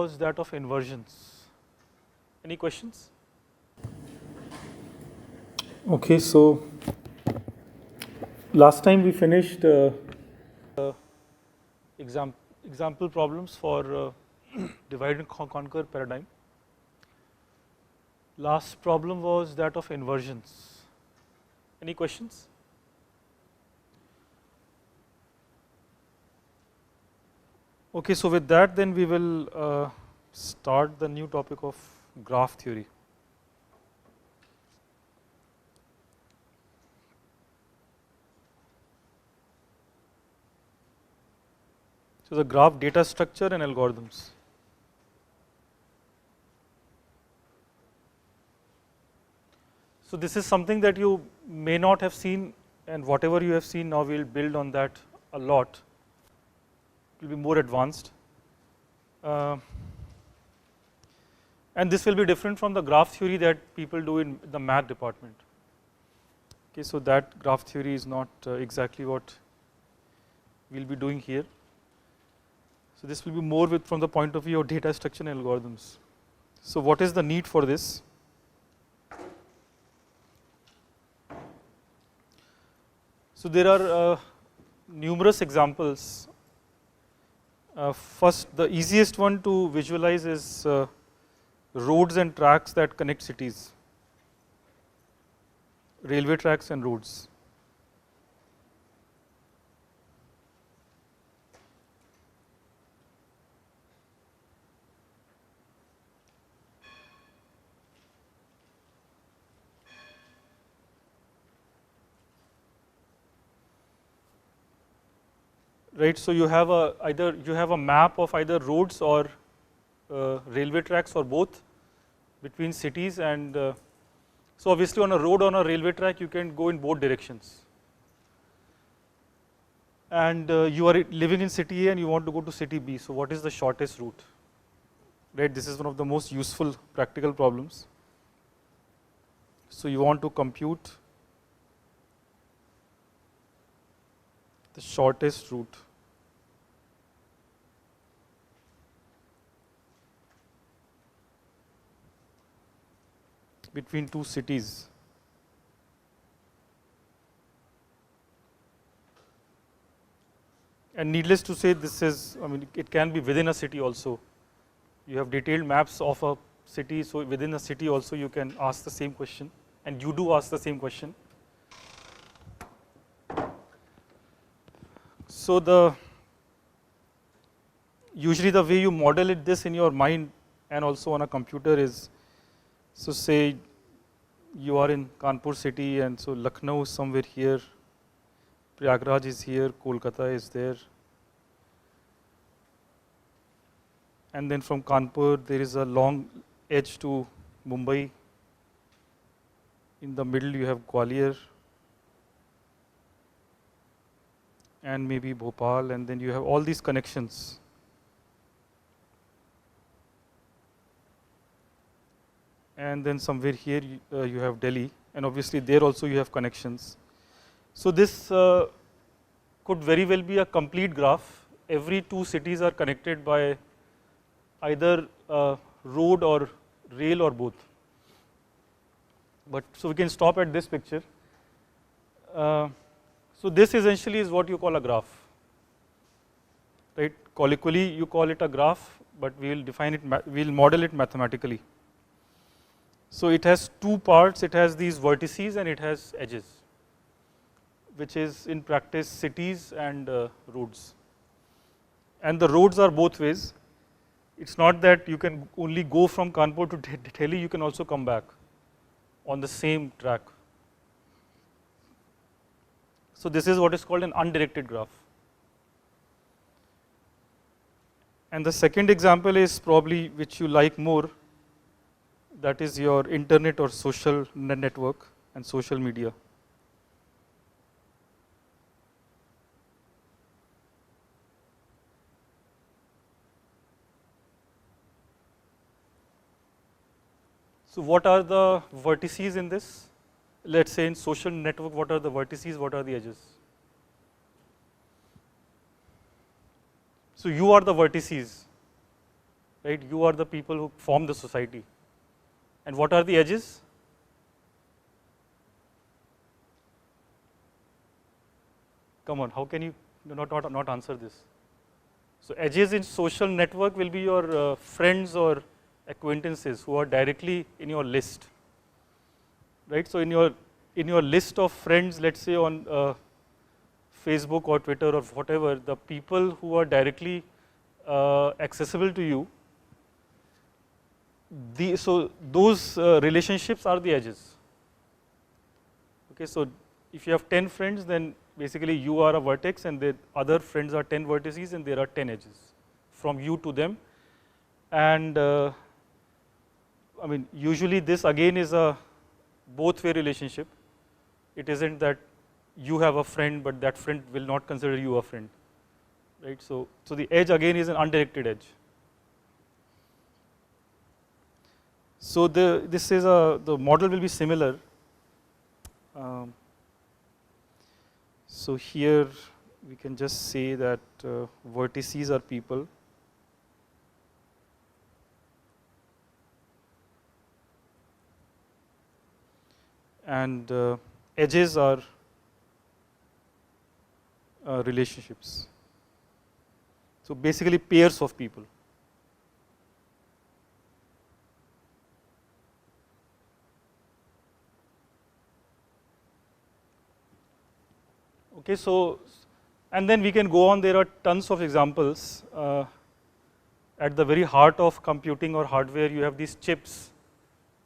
was that of inversions. Any questions? Okay, so last time we finished Example problems for divide and conquer paradigm. Last problem was that of inversions. Any questions? Okay, so with that then we will start the new topic of graph theory. So the graph data structure and algorithms. So this is something that you may not have seen, and whatever you have seen now we'll build on that a lot. It will be more advanced. And this will be different from the graph theory that people do in the math department. Okay, so that graph theory is not exactly what we'll be doing here. So this will be more from the point of view of data structure and algorithms. So what is the need for this? So there are numerous examples. First, the easiest one to visualize is roads and tracks that connect cities, railway tracks and roads. Right, so you have a map of either roads or railway tracks or both between cities, and so obviously on a road, on a railway track you can go in both directions, and you are living in city A and you want to go to city B, so what is the shortest route? Right, this is one of the most useful practical problems. So you want to compute the shortest route. Between two cities. And needless to say, this is, I mean, it can be within a city also. You have detailed maps of a city, so within a city also you can ask the same question, and you do ask the same question. So usually the way you model this in your mind and also on a computer is, so say you are in Kanpur city, and so Lucknow is somewhere here, Prayagraj is here, Kolkata is there, and then from Kanpur there is a long edge to Mumbai. In the middle you have Gwalior and maybe Bhopal, and then you have all these connections. And then somewhere here you have Delhi, and obviously there also you have connections. So this could very well be a complete graph. Every two cities are connected by either road or rail or both. But so we can stop at this picture. So this essentially is what you call a graph, right? Colloquially you call it a graph, but we will define it, we will model it mathematically. So it has two parts, it has these vertices and it has edges, which is in practice cities and roads. And the roads are both ways. It's not that you can only go from Kanpur to Delhi, you can also come back on the same track. So this is what is called an undirected graph. And the second example is probably which you like more, that is your internet or social network and social media. So what are the vertices in this? Let's say in social network, what are the vertices, what are the edges? So you are the vertices. right? You are the people who form the society. And what are the edges? Come on, how can you not answer this? So edges in social network will be your friends or acquaintances who are directly in your list, right? So in your list of friends, let's say on Facebook or Twitter or whatever, the people who are directly accessible to you, so those relationships are the edges. Okay, so if you have 10 friends, then basically you are a vertex and the other friends are 10 vertices and there are 10 edges from you to them. And I mean, usually this again is a both way relationship. It isn't that you have a friend but that friend will not consider you a friend, right? So the edge again is an undirected edge. So the model will be similar. So here we can just say that vertices are people, and edges are relationships. So basically pairs of people. Okay, so and then we can go on. There are tons of examples. At the very heart of computing or hardware, you have these chips.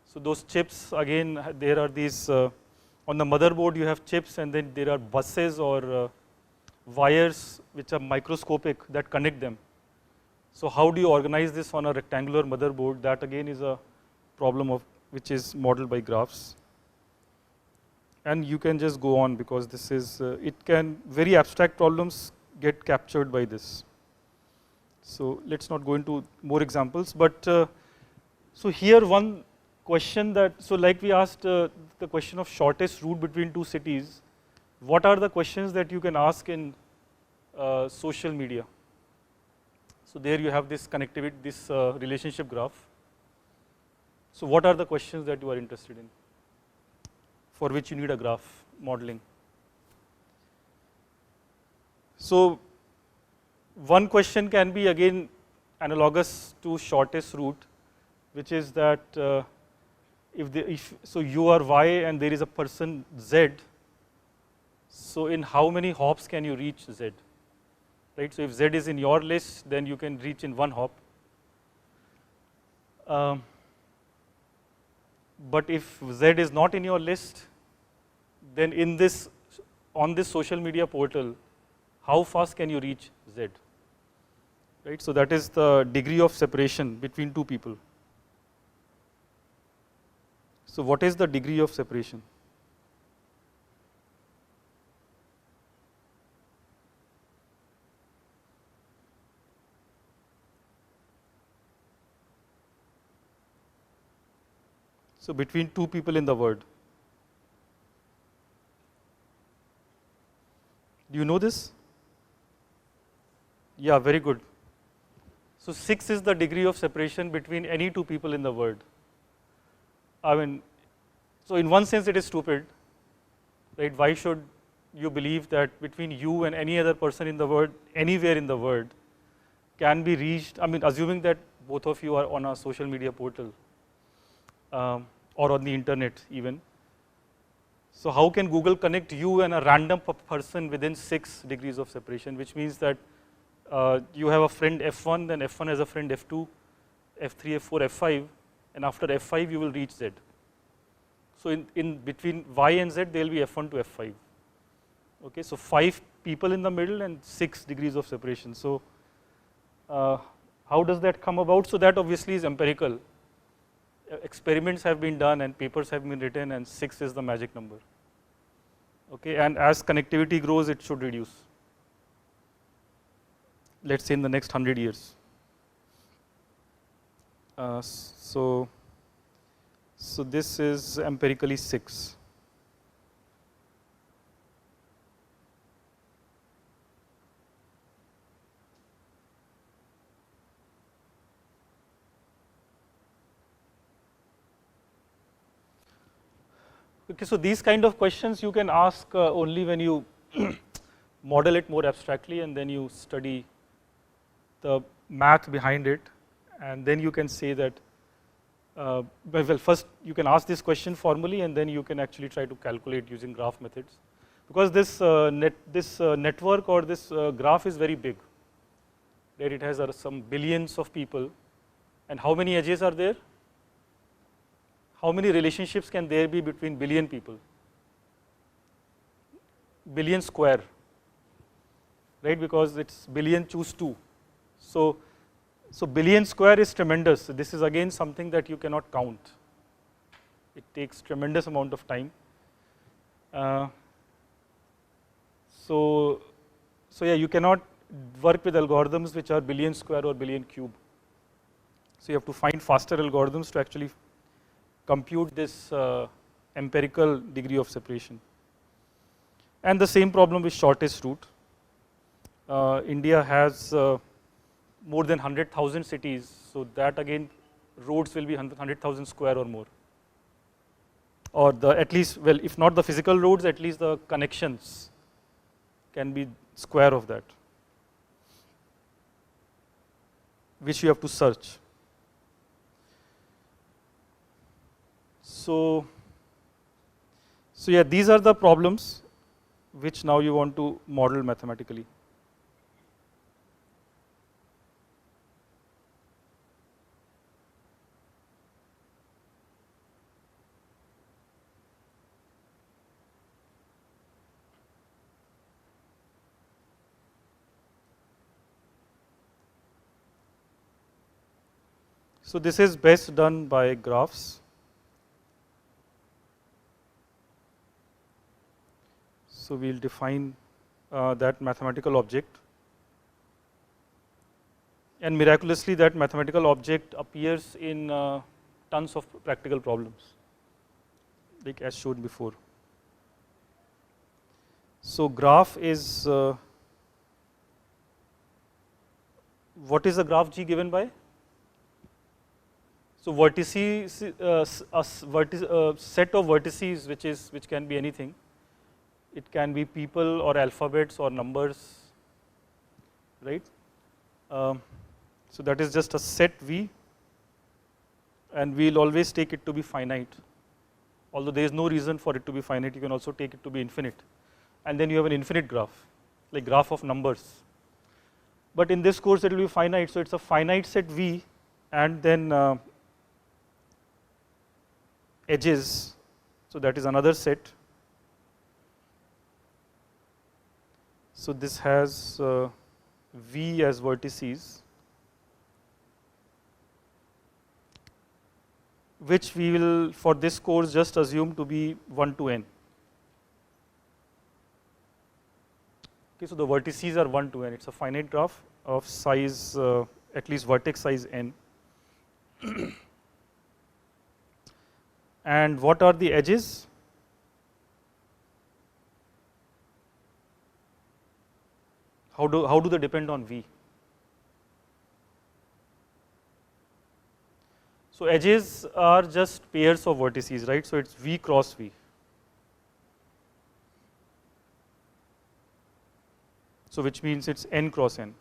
So those chips, again, there are these on the motherboard. You have chips, and then there are buses or wires which are microscopic that connect them. So how do you organize this on a rectangular motherboard? That again is a problem of which is modeled by graphs. And you can just go on because this is it can very abstract problems get captured by this. So let's not go into more examples, but so here one question that, so like we asked the question of shortest route between two cities, what are the questions that you can ask in social media? So there you have this connectivity, this relationship graph. So what are the questions that you are interested in, for which you need a graph modeling? So one question can be again analogous to shortest route, which is that so you are Y and there is a person Z, so in how many hops can you reach Z? Right? So if Z is in your list, then you can reach in one hop. But if Z is not in your list, then on this social media portal, how fast can you reach Z? Right? So that is the degree of separation between two people. So what is the degree of separation? So between two people in the world. Do you know this? Yeah, very good. So 6 is the degree of separation between any two people in the world. I mean, so in one sense it is stupid, right? Why should you believe that between you and any other person in the world, anywhere in the world, can be reached? I mean, assuming that both of you are on a social media portal or on the internet even. So how can Google connect you and a random person within 6 degrees of separation, which means that you have a friend F1, then F1 has a friend F2, F3, F4, F5, and after F5 you will reach Z. So in between Y and Z there will be F1 to F5. Okay, so 5 people in the middle and 6 degrees of separation. So how does that come about? So that obviously is empirical. Experiments have been done and papers have been written, and 6 is the magic number. Okay, and as connectivity grows, it should reduce. Let's say in the next 100 years. So this is empirically 6. Okay, so these kind of questions you can ask only when you model it more abstractly and then you study the math behind it, and then you can say that, well, first you can ask this question formally and then you can actually try to calculate using graph methods, because this network or this graph is very big, right? It has some billions of people, and how many edges are there? How many relationships can there be between billion people? Billion square, right? Because it's billion choose 2. So billion square is tremendous. This is again something that you cannot count. It takes tremendous amount of time. So yeah, you cannot work with algorithms which are billion square or billion cube. So you have to find faster algorithms to actually compute this empirical degree of separation. And the same problem with shortest route. India has more than 100,000 cities, so that again roads will be 100,000 square or more, or at least, well, if not the physical roads, at least the connections can be square of that, which you have to search. So yeah, these are the problems which now you want to model mathematically. So this is best done by graphs. So we'll define that mathematical object, and miraculously that mathematical object appears in tons of practical problems, like as shown before. So graph is, what is the graph G given by? So vertices, set of vertices which can be anything. It can be people or alphabets or numbers, right? So that is just a set V, and we'll always take it to be finite. Although there is no reason for it to be finite, you can also take it to be infinite. And then you have an infinite graph, like graph of numbers. But in this course it will be finite, so it's a finite set V, and then edges, so that is another set. So this has V as vertices, which we will for this course just assume to be 1 to n. Okay, so the vertices are 1 to n. It's a finite graph of size, at least vertex size n. And what are the edges? How do they depend on V? So edges are just pairs of vertices, right? So it's V cross V. So which means it's n cross n.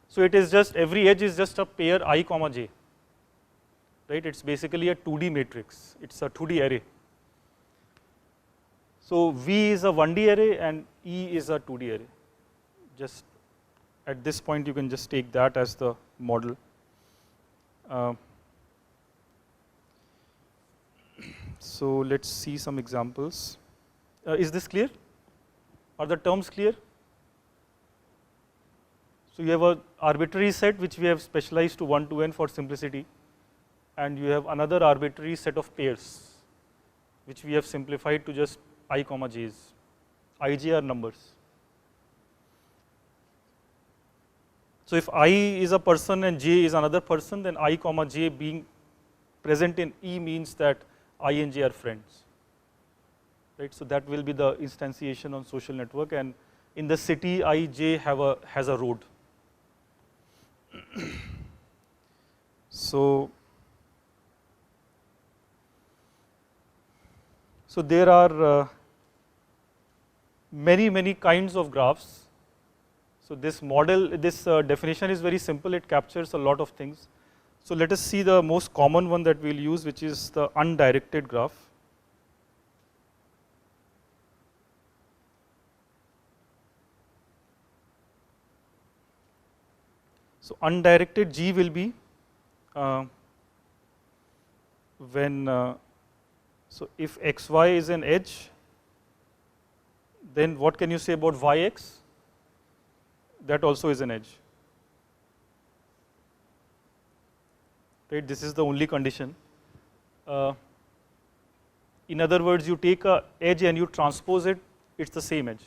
So it is just, every edge is just a pair I comma j, right? It's basically a 2D matrix. It's a 2D array. So V is a 1D array and E is a 2D array. Just at this point you can just take that as the model. So let's see some examples. Is this clear? Are the terms clear? So you have an arbitrary set which we have specialized to 1 to n for simplicity, and you have another arbitrary set of pairs which we have simplified to just I comma j's. Ij are numbers. So if I is a person and j is another person, then I comma j being present in E means that I and j are friends, right? So that will be the instantiation on social network, and in the city I, j has a road. So So there are many kinds of graphs. So this model, this definition is very simple, it captures a lot of things. So let us see the most common one that we will use, which is the undirected graph. So undirected G will be when, so if xy is an edge, then what can you say about yx? That also is an edge. Right, this is the only condition. In other words, you take a edge and you transpose it, it's the same edge.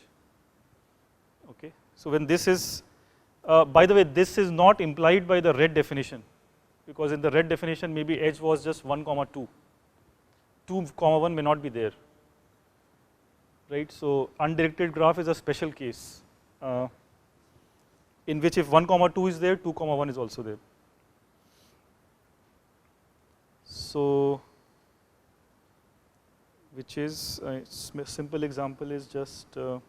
Okay. So when this is, by the way, this is not implied by the red definition, because in the red definition maybe edge was just 1, 2. 2, 1 may not be there. Right. So undirected graph is a special case in which if 1, 2 is there, 2, 1 is also there. So which is a simple example is just so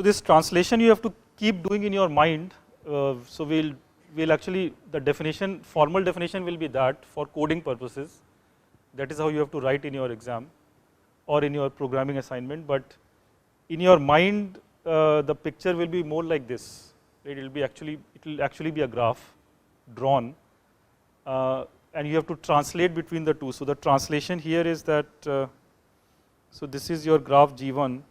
this translation you have to keep doing in your mind. So we'll actually, the definition, formal definition will be that for coding purposes. That is how you have to write in your exam or in your programming assignment. But in your mind, the picture will be more like this. Right? It will actually be a graph drawn, and you have to translate between the two. So the translation here is that. So this is your graph G1.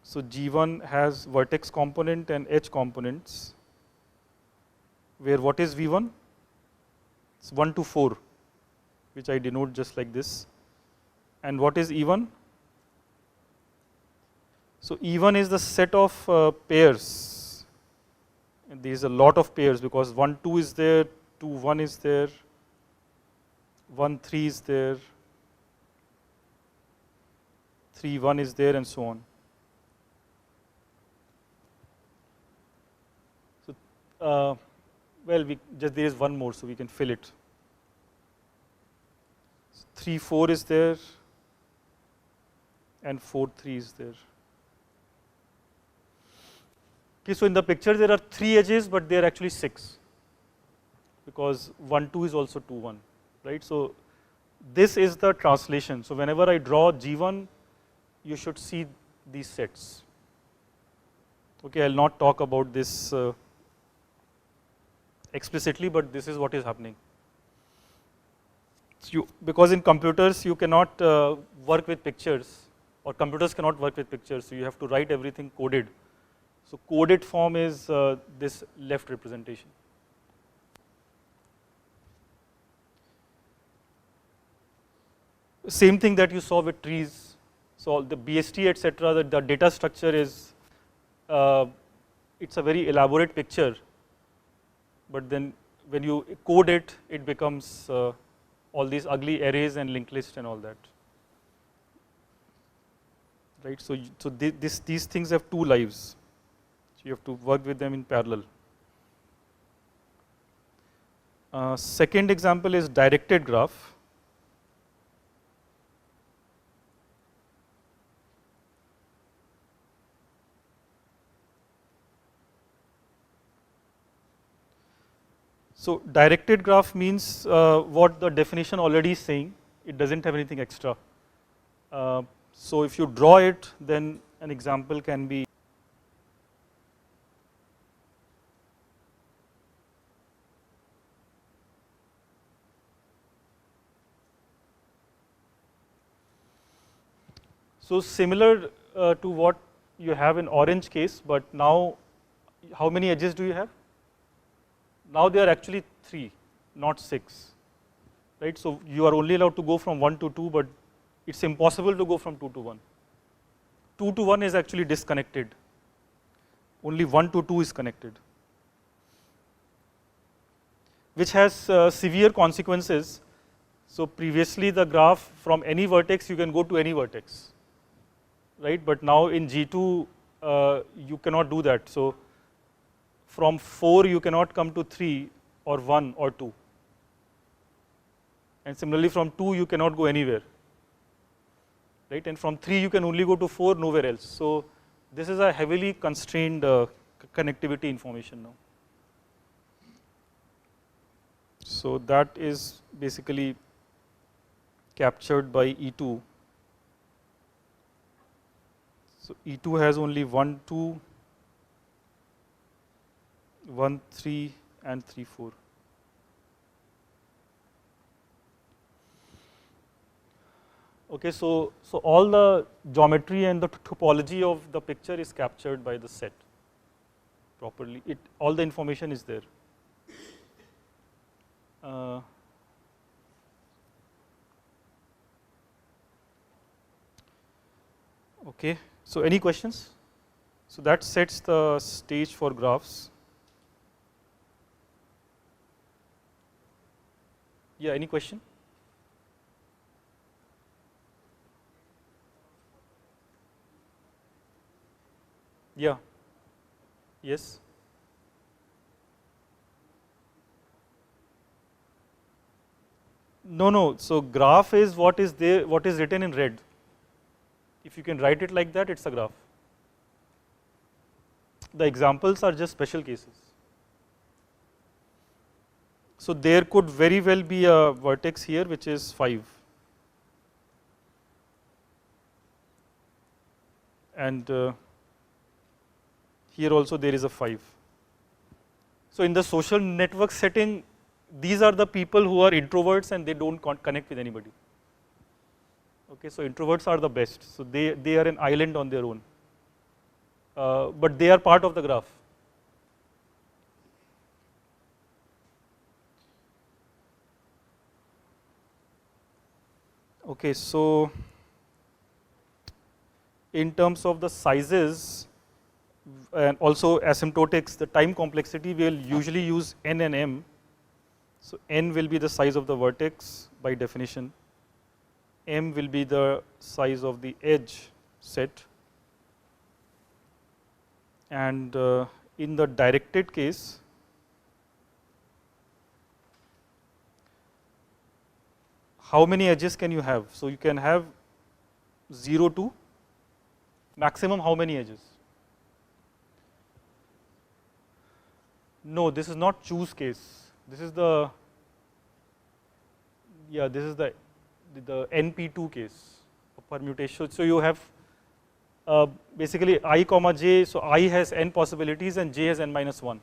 So G1 has vertex component and edge components, where what is V1? It's 1 to 4, which I denote just like this. And what is E1? So E1 is the set of pairs, and there is a lot of pairs because 1, 2 is there, 2, 1 is there, 1, 3 is there, 3, 1 is there, and so on. So, well, there is one more, so we can fill it. 3, 4 is there, and 4, 3 is there. Okay, so in the picture there are 3 edges, but they are actually 6, because 1, 2 is also 2, 1, right? So this is the translation. So whenever I draw G1, you should see these sets. Okay, I'll not talk about this explicitly, but this is what is happening. So because in computers you cannot work with pictures, or computers cannot work with pictures, so you have to write everything coded. So coded form is this left representation. Same thing that you saw with trees. So the BST, etc., the data structure is, it's a very elaborate picture, but then when you code it, it becomes all these ugly arrays and linked list and all that. Right. So these things have 2 lives. So you have to work with them in parallel. Second example is directed graph. So directed graph means what the definition already is saying. It doesn't have anything extra. So if you draw it, then an example can be so similar to what you have in orange case, but now how many edges do you have? Now they are actually 3, not 6, right? So you are only allowed to go from 1 to 2, but it's impossible to go from 2 to 1. 2 to 1 is actually disconnected. Only 1 to 2 is connected, which has severe consequences. So previously the graph from any vertex you can go to any vertex, right? But now in G2 you cannot do that. So from 4 you cannot come to 3 or 1 or 2. And similarly from 2 you cannot go anywhere, right? And from 3 you can only go to 4, nowhere else. So this is a heavily constrained connectivity information now. So that is basically captured by E2. So E2 has only 1, 2, 1, 3 and 3, 4. Okay, so all the geometry and the topology of the picture is captured by the set properly. All the information is there. Okay, so any questions? So that sets the stage for graphs. Yeah, any question? Yeah. Yes. No. So graph is what is there, what is written in red. If you can write it like that, it's a graph. The examples are just special cases. So there could very well be a vertex here which is 5. And here also there is a 5. So in the social network setting, these are the people who are introverts and they don't connect with anybody. Okay, so introverts are the best. So they are an island on their own. But they are part of the graph. Okay, so in terms of the sizes and also asymptotics, the time complexity, we will usually use n and m. So n will be the size of the vertex by definition. M will be the size of the edge set. And in the directed case, how many edges can you have? So you can have 0 to maximum how many edges? No, this is not choose case. This is the, yeah, this is the NP2 case of permutation. So you have basically I comma j, so I has n possibilities and j has n minus 1.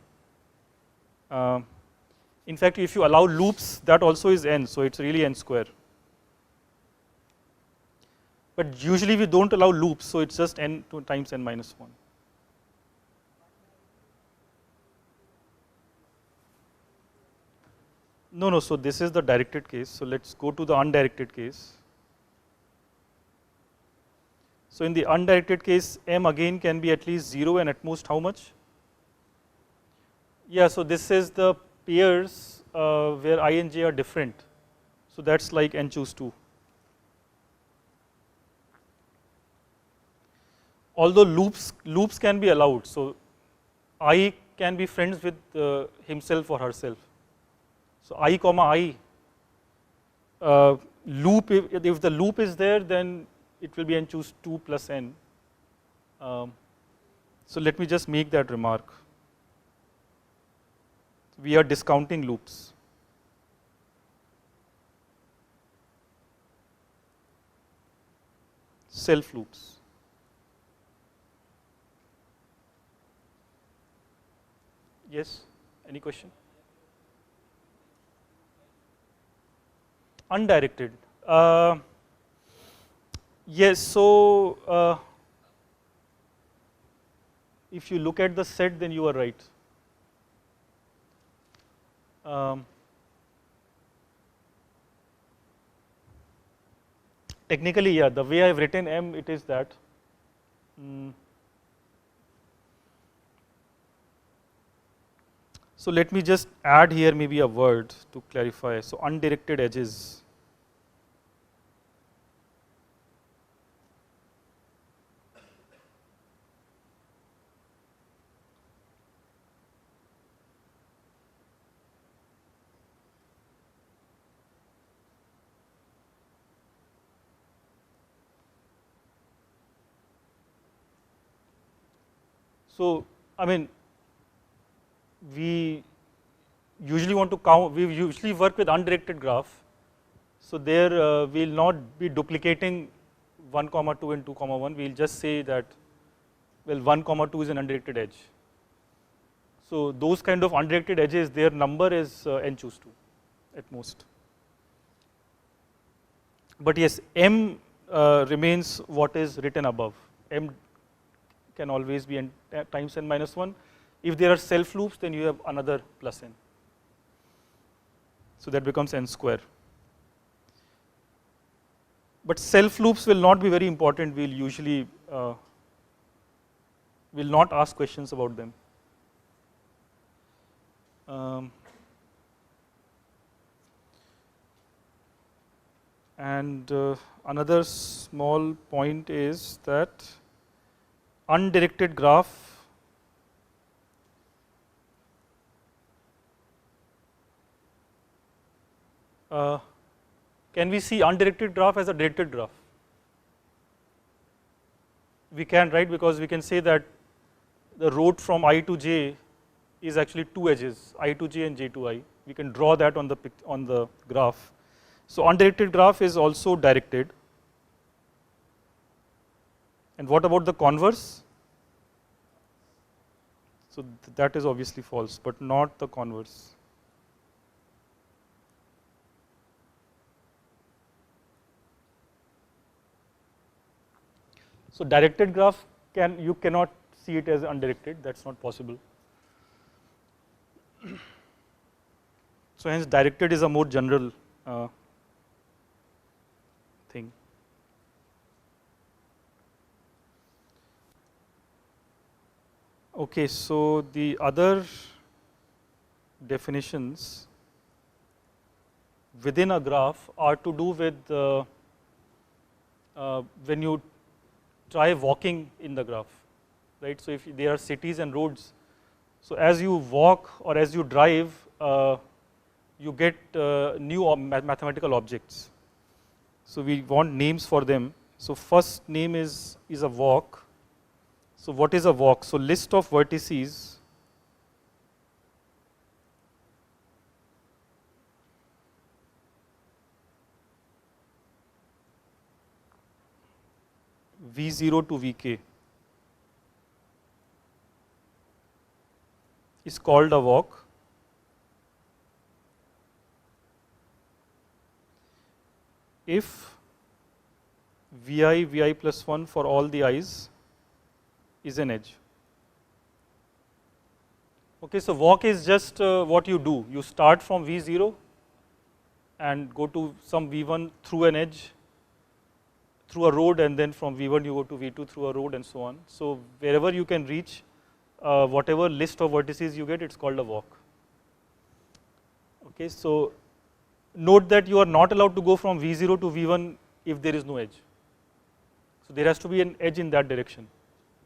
In fact, if you allow loops, that also is n, so it's really n square. But usually we don't allow loops, so it's just n times n minus 1. No, so this is the directed case. So let's go to the undirected case. So in the undirected case, m again can be at least 0 and at most how much? Yeah, so this is the pairs where I and j are different. So that's like n choose 2. Although loops can be allowed. So I can be friends with himself or herself. So I comma I loop, if the loop is there, then it will be n choose 2 plus n. So let me just make that remark. We are discounting loops. Self loops. Yes, any question? Undirected. Yes, so if you look at the set, then you are right. Technically, yeah, the way I have written M, it is that. So let me just add here maybe a word to clarify. So undirected edges. So, I mean, we usually want to count, we usually work with undirected graph. So there we will not be duplicating 1 comma 2 and 2 comma 1, we will just say that, well, 1 comma 2 is an undirected edge. So those kind of undirected edges, their number is n choose 2 at most. But yes, m remains what is written above. M can always be n times n minus 1. If there are self loops, then you have another plus n. So that becomes n square. But self loops will not be very important. We'll usually will not ask questions about them. And another small point is that undirected graph can we see undirected graph as a directed graph? We can, right, because we can say that the road from I to j is actually two edges, I to j and j to I. We can draw that on the graph. So undirected graph is also directed. And what about the converse? So that is obviously false, but not the converse. So directed graph you cannot see it as undirected, that's not possible. So hence directed is a more general thing. Okay, so the other definitions within a graph are to do with when you try walking in the graph, right? So if there are cities and roads, so as you walk or as you drive, you get new mathematical objects. So we want names for them. So first name is a walk. So what is a walk? So list of vertices V0 to Vk is called a walk. If Vi plus 1 for all the i's is an edge. Okay, so walk is just what you do. You start from V0 and go to some V1 through an edge, through a road, and then from V1 you go to V2 through a road and so on. So wherever you can reach whatever list of vertices you get, it's called a walk. Okay, so note that you are not allowed to go from V0 to V1 if there is no edge. So there has to be an edge in that direction.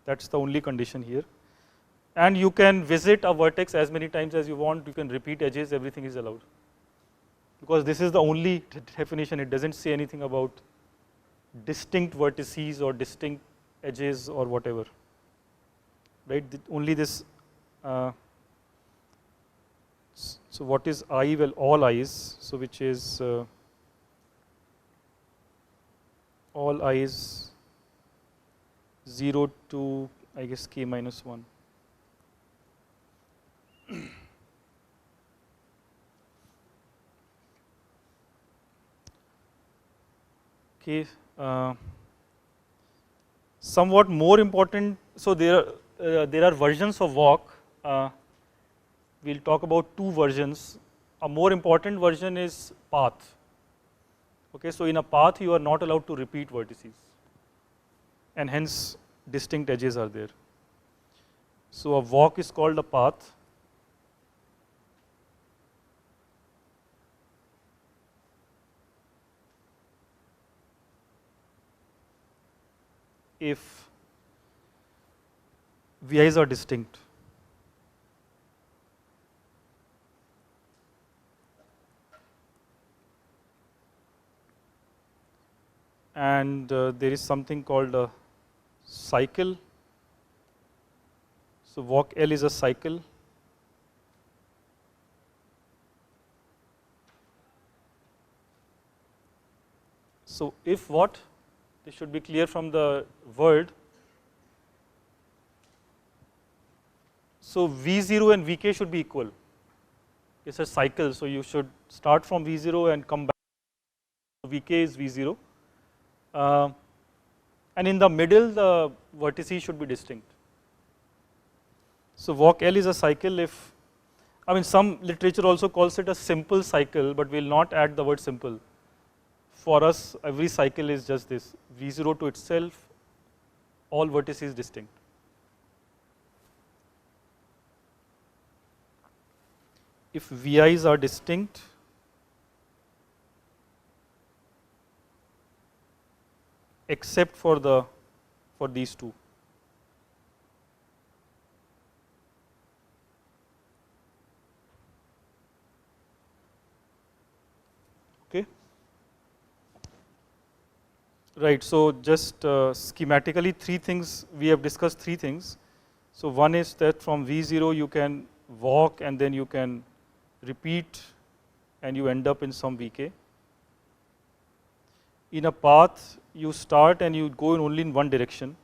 That's the only condition here. And you can visit a vertex as many times as you want, you can repeat edges, everything is allowed. Because this is the only definition, it doesn't say anything about distinct vertices or distinct edges or whatever. Right? Only this. So what is I? Well, all i's. So which is all i's 0 to, I guess, k minus 1. Okay. Somewhat more important. So there are versions of walk. We'll talk about two versions. A more important version is path. Okay, so in a path you are not allowed to repeat vertices, and hence distinct edges are there. So a walk is called a path. If VI's are distinct. And there is something called a cycle. So walk L is a cycle. So if what? This should be clear from the word. So V0 and Vk should be equal. It's a cycle, so you should start from V0 and come back. Vk is V0. And in the middle, the vertices should be distinct. So walk L is a cycle if, I mean, some literature also calls it a simple cycle, but we will not add the word simple. For us, every cycle is just this, V0 to itself, all vertices distinct. If VI's are distinct, except for these two. Okay. Right. So just schematically, three things we have discussed. Three things. So one is that from V0 you can walk and then you can repeat and you end up in some Vk. In a path, you start and you go only in one direction,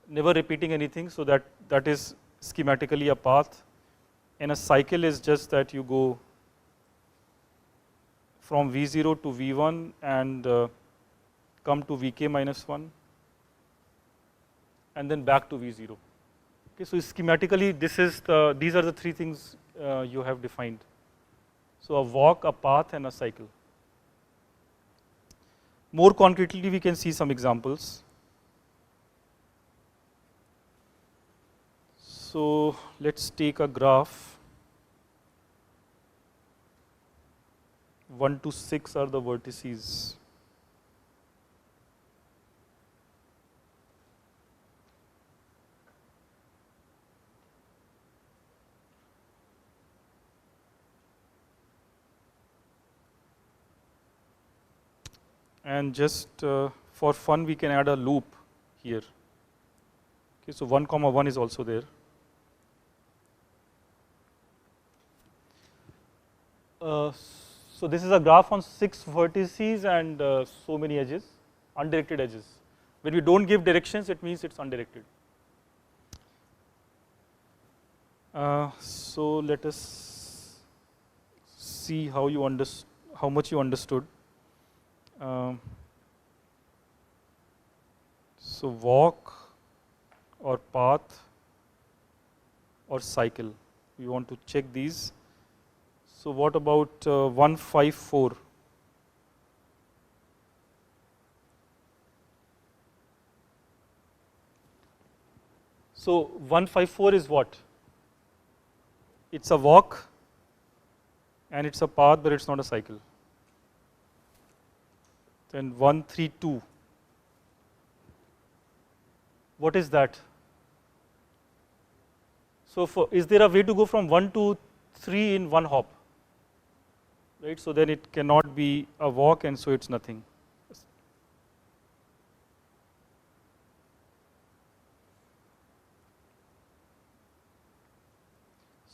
never repeating anything, so that is schematically a path. And a cycle is just that you go from V0 to V1 and come to Vk minus 1 and then back to V0. Okay, so schematically these are the three things you have defined. So a walk, a path and a cycle. More concretely, we can see some examples. So let's take a graph. 1 to 6 are the vertices. And just for fun, we can add a loop here. Okay, so 1 comma 1 is also there. So this is a graph on 6 vertices and so many edges, undirected edges. When we don't give directions, it means it's undirected. So let us see how much you understood. So walk or path or cycle, we want to check these. So what about 154? So 154 is what? It's a walk and it's a path, but it's not a cycle. Then 132. What is that? So is there a way to go from 1 to 3 in one hop? Right, so then it cannot be a walk and so it's nothing.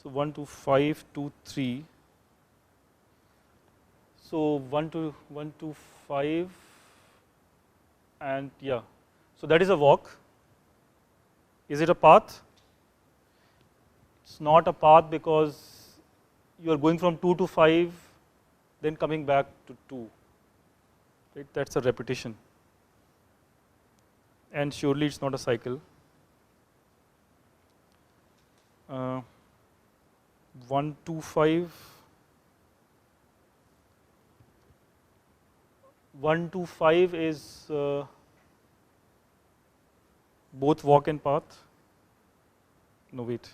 So 1 to 5 to 3. So 1 to 5 and yeah, so that is a walk. Is it a path? It's not a path because you are going from 2 to 5, then coming back to 2. Right? That's a repetition. And surely it's not a cycle. 1 to 5. 1 to 5 is both walk and path. No, wait.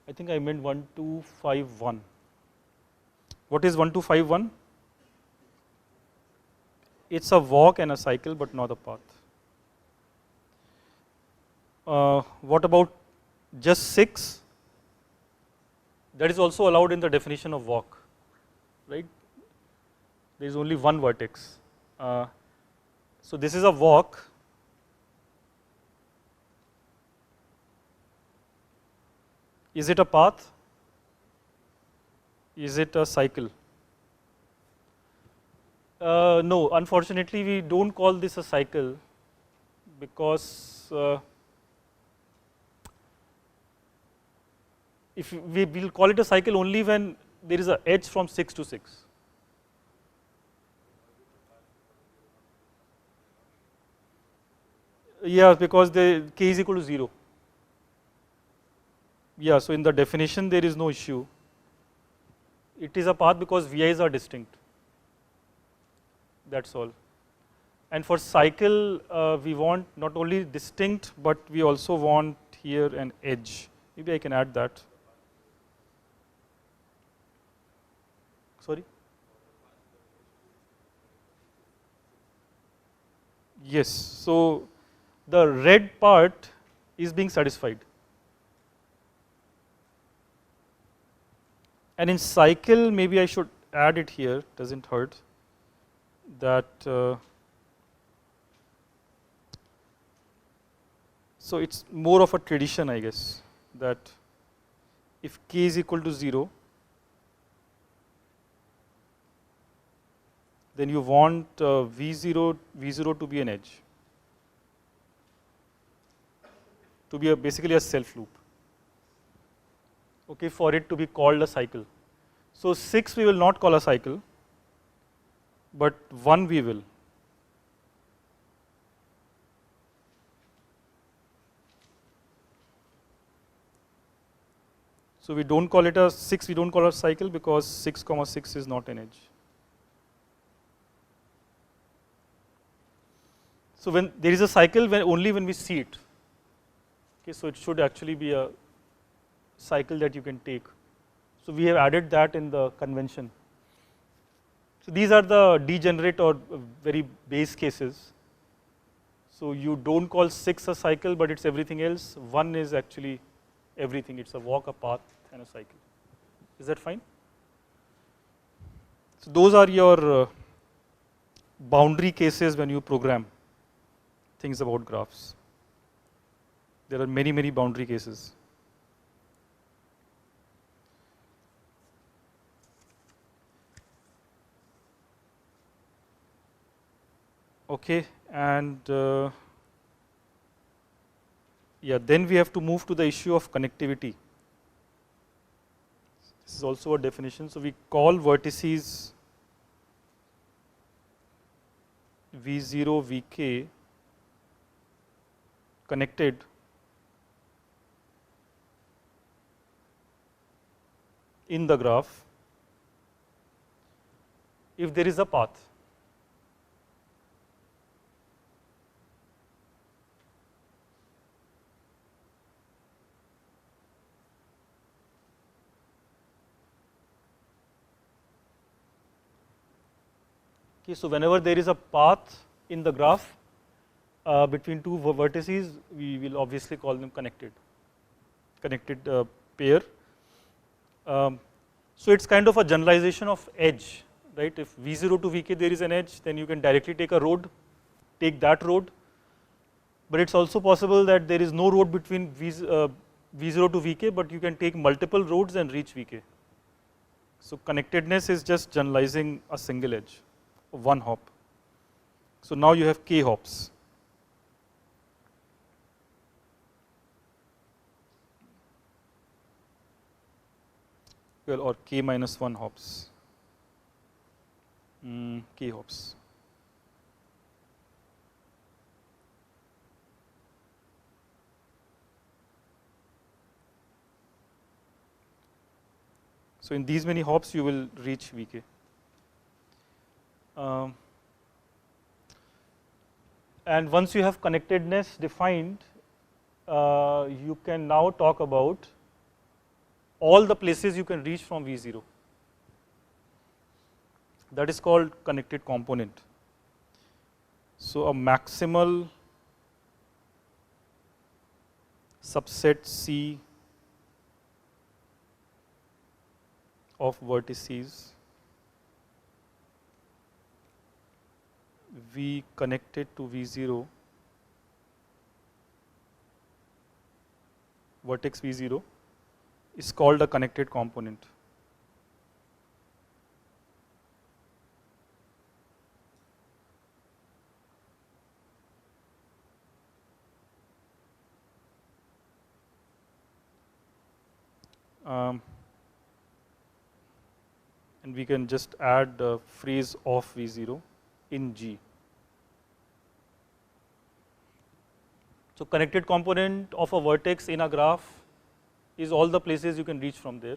I think I meant 1 to 5 1. What is 1 to 5 1? It's a walk and a cycle, but not a path. What about just 6? That is also allowed in the definition of walk, right? There is only one vertex. So this is a walk. Is it a path? Is it a cycle? No, unfortunately we don't call this a cycle because if we will call it a cycle only when there is a edge from 6 to 6. Yeah, because the k is equal to 0. Yeah, so in the definition there is no issue. It is a path because VI's are distinct. That's all. And for cycle, we want not only distinct, but we also want here an edge. Maybe I can add that. Sorry? Yes, so the red part is being satisfied. And in cycle, maybe I should add it here, doesn't hurt, that so it's more of a tradition, I guess, that if k is equal to 0, then you want V0 to be an edge, to be basically a self loop, okay, for it to be called a cycle. So 6 we will not call a cycle, but 1 we will. So we don't call it a 6, we don't call it a cycle because 6 comma 6 is not an edge. So when there is a cycle, when only when we see it. Okay, so it should actually be a cycle that you can take. So we have added that in the convention. So these are the degenerate or very base cases. So you don't call 6 a cycle, but it's everything else. 1 is actually everything. It's a walk, a path, and a cycle. Is that fine? So those are your boundary cases when you program things about graphs. There are many, many boundary cases. Okay, and yeah, then we have to move to the issue of connectivity. This is also a definition. So we call vertices V0, Vk connected in the graph if there is a path. Okay, so whenever there is a path in the graph between two vertices, we will obviously call them connected pair. So it's kind of a generalization of edge, right? If V0 to Vk there is an edge, then you can directly take a road, take that road. But it's also possible that there is no road between V0 to Vk, but you can take multiple roads and reach Vk. So connectedness is just generalizing a single edge, one hop. So now you have k hops. Well, or k minus 1 hops, k hops. So in these many hops you will reach Vk. And once you have connectedness defined, you can now talk about all the places you can reach from V0. That is called connected component. So a maximal subset C of vertices V connected to V0, vertex V0 is called a connected component. And we can just add the phrase of V0 in G. So connected component of a vertex in a graph is all the places you can reach from there.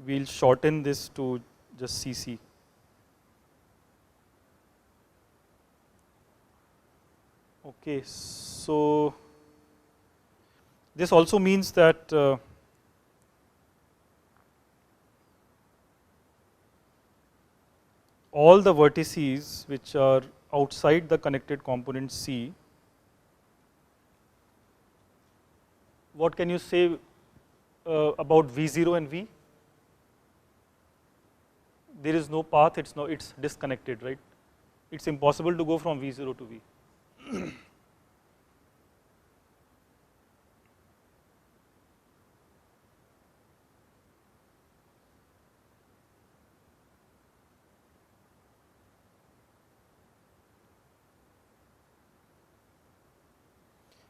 We'll shorten this to just CC. Okay, so this also means that all the vertices which are outside the connected component C, what can you say about V0 and V? There is no path, it's disconnected, right? It's impossible to go from V0 to V.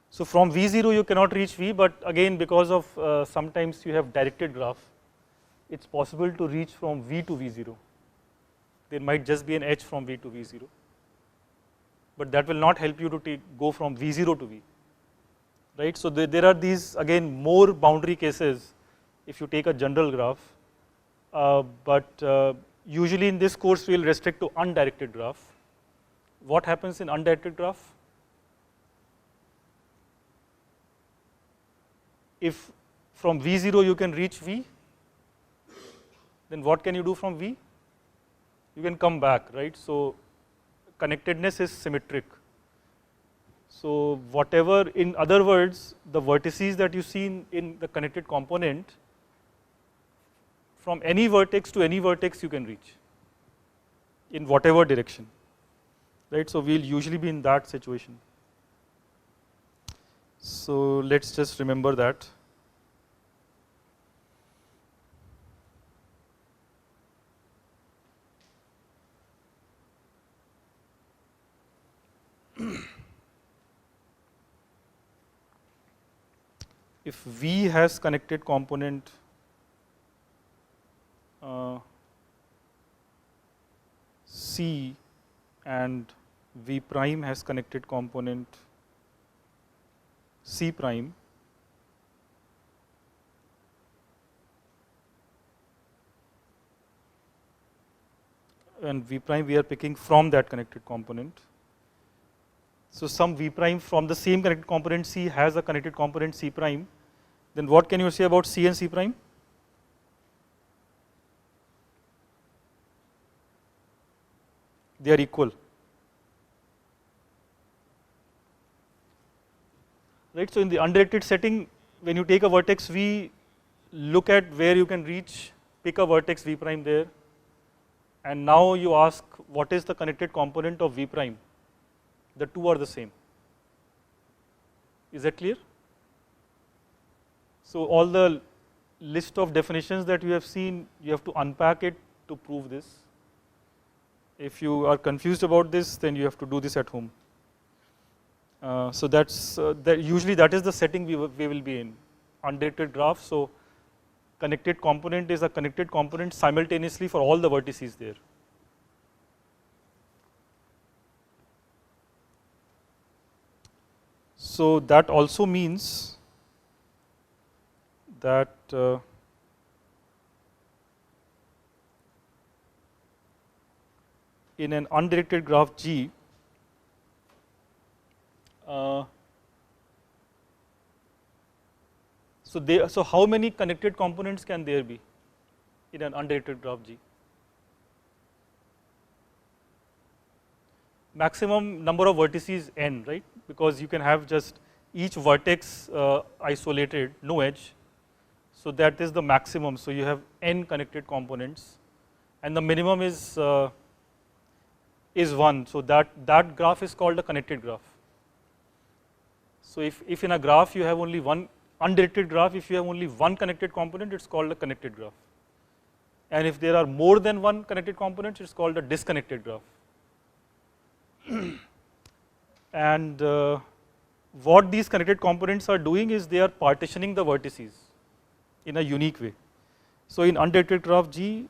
So from V0 you cannot reach V, but again because of sometimes you have directed graph, it's possible to reach from V to V0. There might just be an edge from V to V0, but that will not help you to go from V0 to V, right? So there are these again more boundary cases if you take a general graph, but usually in this course we will restrict to undirected graph. What happens in undirected graph? If from V0 you can reach V, then what can you do from V? You can come back, right? So connectedness is symmetric. So whatever, in other words, the vertices that you see in the connected component, from any vertex to any vertex you can reach in whatever direction, right? So we'll usually be in that situation. So let's just remember that. If V has connected component C and V prime has connected component C prime, and V prime we are picking from that connected component. So some V prime from the same connected component C has a connected component C prime, then what can you say about C and C prime? They are equal, right? So in the undirected setting, when you take a vertex V, look at where you can reach, pick a vertex V prime there, and now you ask what is the connected component of V prime. The two are the same. Is that clear? So all the list of definitions that you have seen, you have to unpack it to prove this. If you are confused about this, then you have to do this at home. So usually that is the setting we will be in, undirected graph. So connected component is a connected component simultaneously for all the vertices there. So that also means that in an undirected graph G, so how many connected components can there be in an undirected graph G? Maximum number of vertices n, right? Because you can have just each vertex isolated, no edge. So that is the maximum. So you have n connected components, and the minimum is 1. So that graph is called a connected graph. So if in a graph you have only one undirected graph, if you have only one connected component, it's called a connected graph. And if there are more than one connected component, it's called a disconnected graph. And what these connected components are doing is they are partitioning the vertices in a unique way. So in undirected graph G,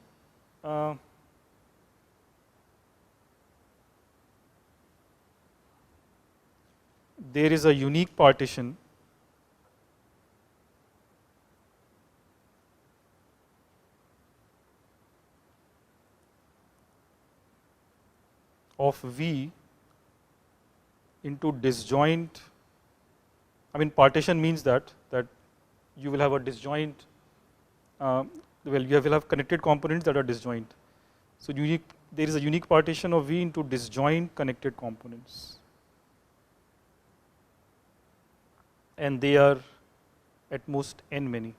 there is a unique partition of V into disjoint. I mean, partition means that you will have a disjoint, well, you will have connected components that are disjoint. So there is a unique partition of V into disjoint connected components, and they are at most n many.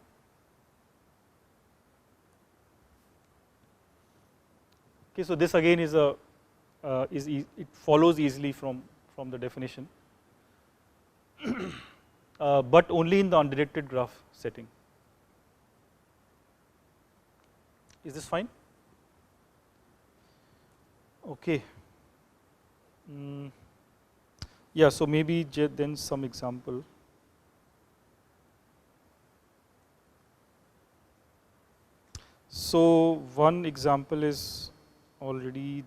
Okay, so this again is it follows easily from the definition, but only in the undirected graph setting. Is this fine? Okay. Yeah, so maybe then some example. So one example is already,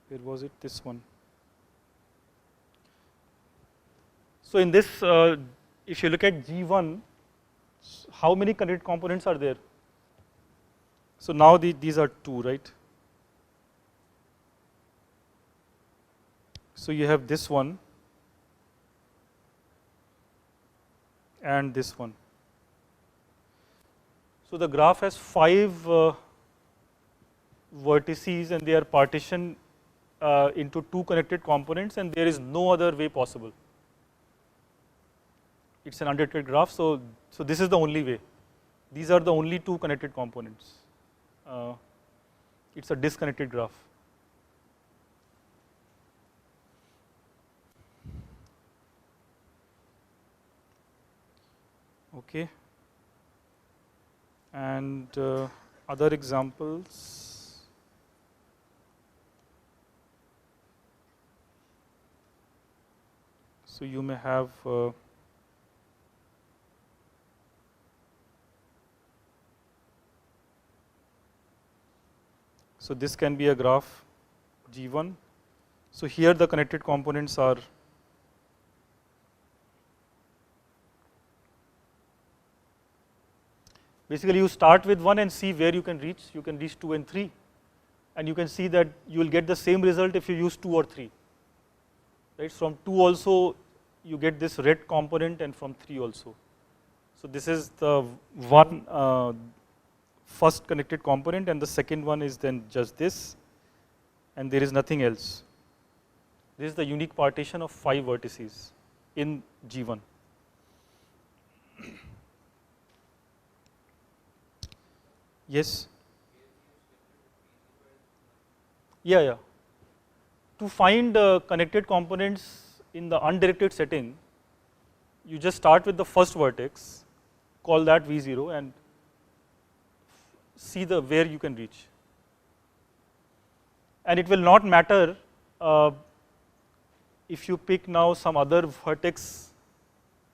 where was it? This one. So in this, if you look at G1, how many connected components are there? So now these are 2, right? So you have this one and this one. So the graph has 5 vertices, and they are partitioned into 2 connected components, and there is no other way possible. It's an undirected graph, so this is the only way. These are the only 2 connected components. It's a disconnected graph. Okay. And other examples. So you may have so this can be a graph G1. So here the connected components are basically you start with 1 and see where you can reach. You can reach 2 and 3, and you can see that you will get the same result if you use 2 or 3. Right? From 2 also you get this red component, and from 3 also. So this is the one first connected component, and the second one is then just this, and there is nothing else. This is the unique partition of 5 vertices in G1. Yes? Yeah. To find connected components in the undirected setting, you just start with the first vertex, call that V0, and see where you can reach. And it will not matter if you pick now some other vertex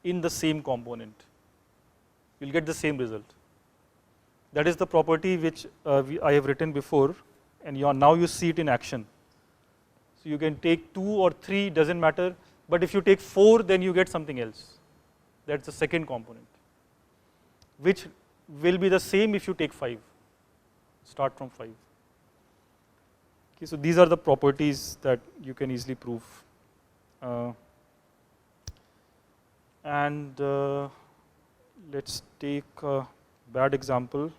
in the same component. You will get the same result. That is the property which I have written before, and now you see it in action. So you can take 2 or 3, doesn't matter, but if you take 4, then you get something else. That's the second component, which will be the same if you take 5. Start from 5. Okay, so these are the properties that you can easily prove. And let's take a bad example.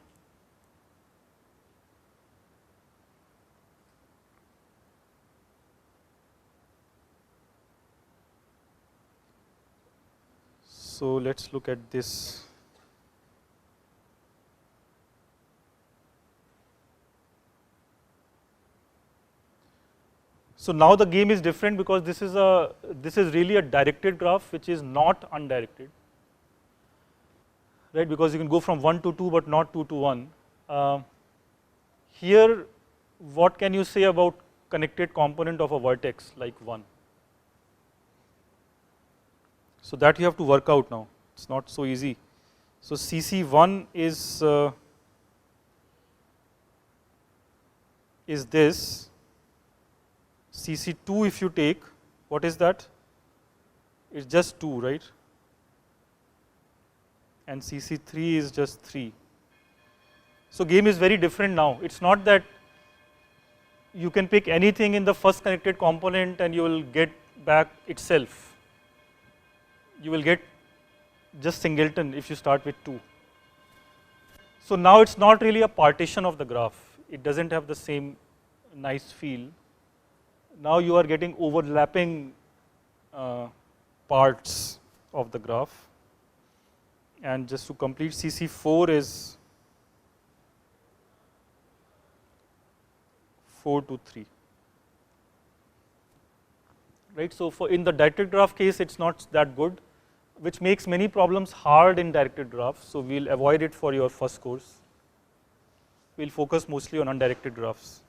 So let's look at this. So now the game is different because this is really a directed graph which is not undirected, right? Because you can go from 1 to 2 but not 2 to 1. Here, what can you say about connected component of a vertex like 1? So that you have to work out now. It's not so easy. So CC1 is this. CC2 if you take, what is that? It's just 2, right? And CC3 is just 3. So game is very different now. It's not that you can pick anything in the first connected component and you will get back itself. You will get just singleton if you start with 2. So now it's not really a partition of the graph. It doesn't have the same nice feel. Now you are getting overlapping parts of the graph. And just to complete, CC4 is 4 to 3. Right? So for in the directed graph case, it's not that good, which makes many problems hard in directed graphs. So we'll avoid it for your first course. We'll focus mostly on undirected graphs.